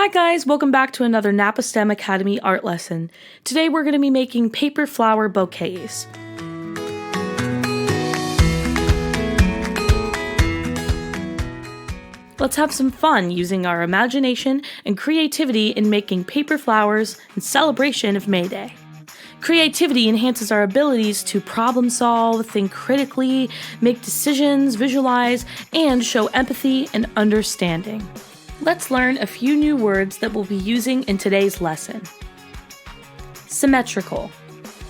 Hi guys, welcome back to another Napa STEM Academy art lesson. Today we're going to be making paper flower bouquets. Let's have some fun using our imagination and creativity in making paper flowers in celebration of May Day. Creativity enhances our abilities to problem solve, think critically, make decisions, visualize, and show empathy and understanding. Let's learn a few new words that we'll be using in today's lesson. Symmetrical.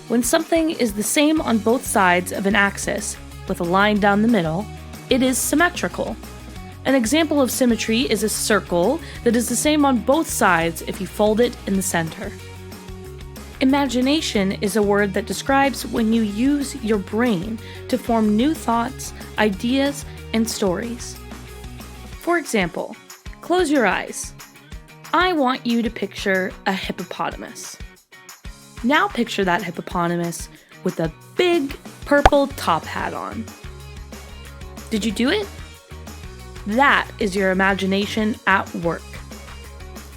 When something is the same on both sides of an axis, with a line down the middle, it is symmetrical. An example of symmetry is a circle that is the same on both sides if you fold it in the center. Imagination is a word that describes when you use your brain to form new thoughts, ideas, and stories. For example, close your eyes. I want you to picture a hippopotamus. Now picture that hippopotamus with a big purple top hat on. Did you do it? That is your imagination at work.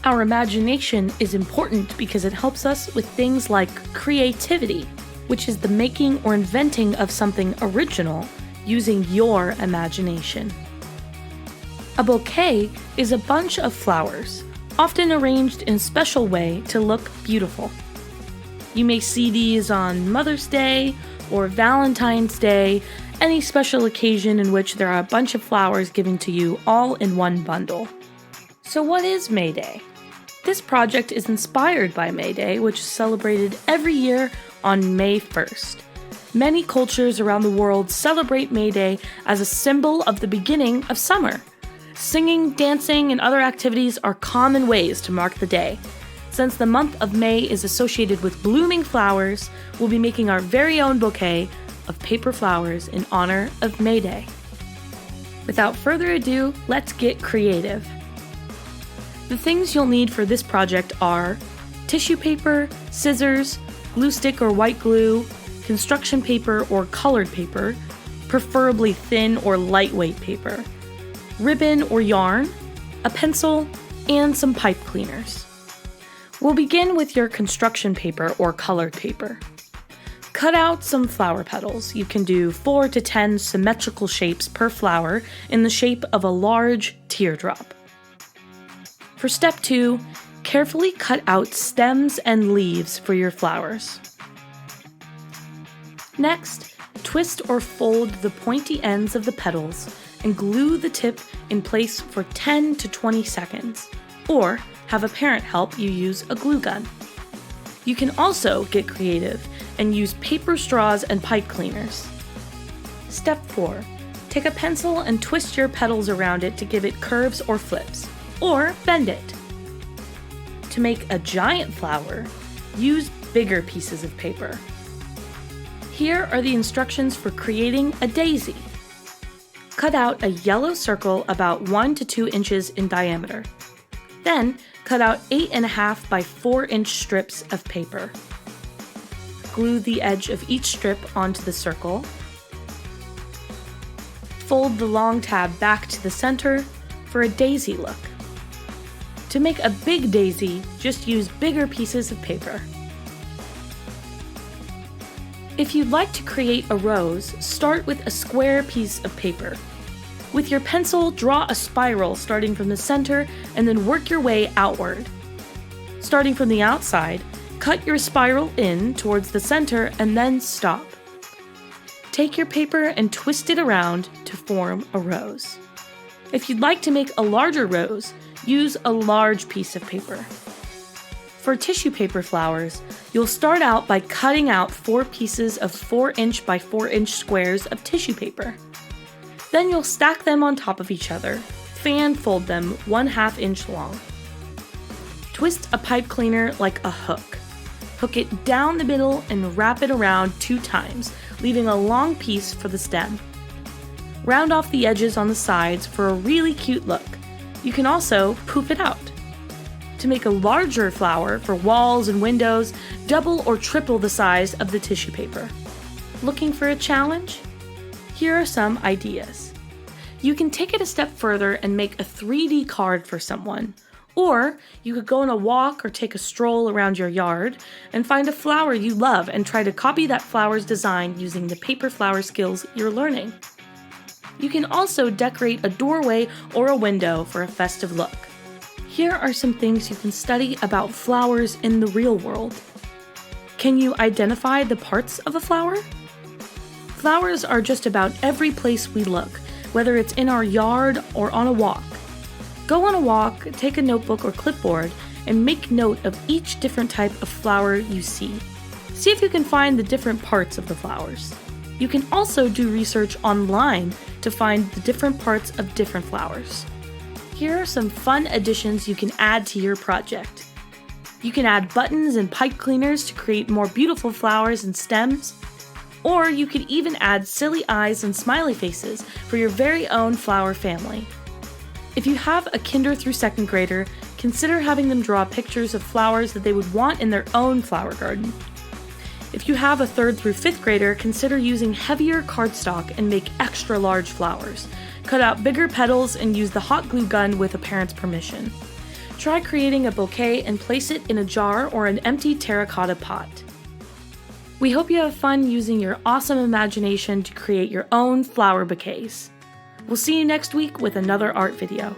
Our imagination is important because it helps us with things like creativity, which is the making or inventing of something original using your imagination. A bouquet is a bunch of flowers, often arranged in a special way to look beautiful. You may see these on Mother's Day or Valentine's Day, any special occasion in which there are a bunch of flowers given to you all in one bundle. So what is May Day? This project is inspired by May Day, which is celebrated every year on May 1st. Many cultures around the world celebrate May Day as a symbol of the beginning of summer. Singing, dancing, and other activities are common ways to mark the day. Since the month of May is associated with blooming flowers, we'll be making our very own bouquet of paper flowers in honor of May Day. Without further ado, let's get creative. The things you'll need for this project are tissue paper, scissors, glue stick or white glue, construction paper or colored paper, preferably thin or lightweight paper, ribbon or yarn, a pencil, and some pipe cleaners. We'll begin with your construction paper or colored paper. Cut out some flower petals. You can do 4 to 10 symmetrical shapes per flower in the shape of a large teardrop. For step 2, carefully cut out stems and leaves for your flowers. Next, twist or fold the pointy ends of the petals and glue the tip in place for 10 to 20 seconds, or have a parent help you use a glue gun. You can also get creative and use paper straws and pipe cleaners. Step 4. Take a pencil and twist your petals around it to give it curves or flips, or bend it. To make a giant flower, use bigger pieces of paper. Here are the instructions for creating a daisy. Cut out a yellow circle about 1 to 2 inches in diameter. Then, cut out 8.5 by 4 inch strips of paper. Glue the edge of each strip onto the circle. Fold the long tab back to the center for a daisy look. To make a big daisy, just use bigger pieces of paper. If you'd like to create a rose, start with a square piece of paper. With your pencil, draw a spiral starting from the center and then work your way outward. Starting from the outside, cut your spiral in towards the center and then stop. Take your paper and twist it around to form a rose. If you'd like to make a larger rose, use a large piece of paper. For tissue paper flowers, you'll start out by cutting out 4 pieces of 4 inch by 4 inch squares of tissue paper. Then you'll stack them on top of each other, fan fold them 1/2 inch long. Twist a pipe cleaner like a hook. Hook it down the middle and wrap it around 2 times, leaving a long piece for the stem. Round off the edges on the sides for a really cute look. You can also poof it out. To make a larger flower for walls and windows, double or triple the size of the tissue paper. Looking for a challenge? Here are some ideas. You can take it a step further and make a 3D card for someone, Or you could go on a walk or take a stroll around your yard and find a flower you love and try to copy that flower's design using the paper flower skills you're learning. You can also decorate a doorway or a window for a festive look. Here are some things you can study about flowers in the real world. Can you identify the parts of a flower? Flowers are just about every place we look, whether it's in our yard or on a walk. Go on a walk, take a notebook or clipboard, and make note of each different type of flower you see. See if you can find the different parts of the flowers. You can also do research online to find the different parts of different flowers. Here are some fun additions you can add to your project. You can add buttons and pipe cleaners to create more beautiful flowers and stems. Or you could even add silly eyes and smiley faces for your very own flower family. If you have a kinder through second grader, consider having them draw pictures of flowers that they would want in their own flower garden. If you have a third through fifth grader, consider using heavier cardstock and make extra large flowers. Cut out bigger petals and use the hot glue gun with a parent's permission. Try creating a bouquet and place it in a jar or an empty terracotta pot. We hope you have fun using your awesome imagination to create your own flower bouquets. We'll see you next week with another art video.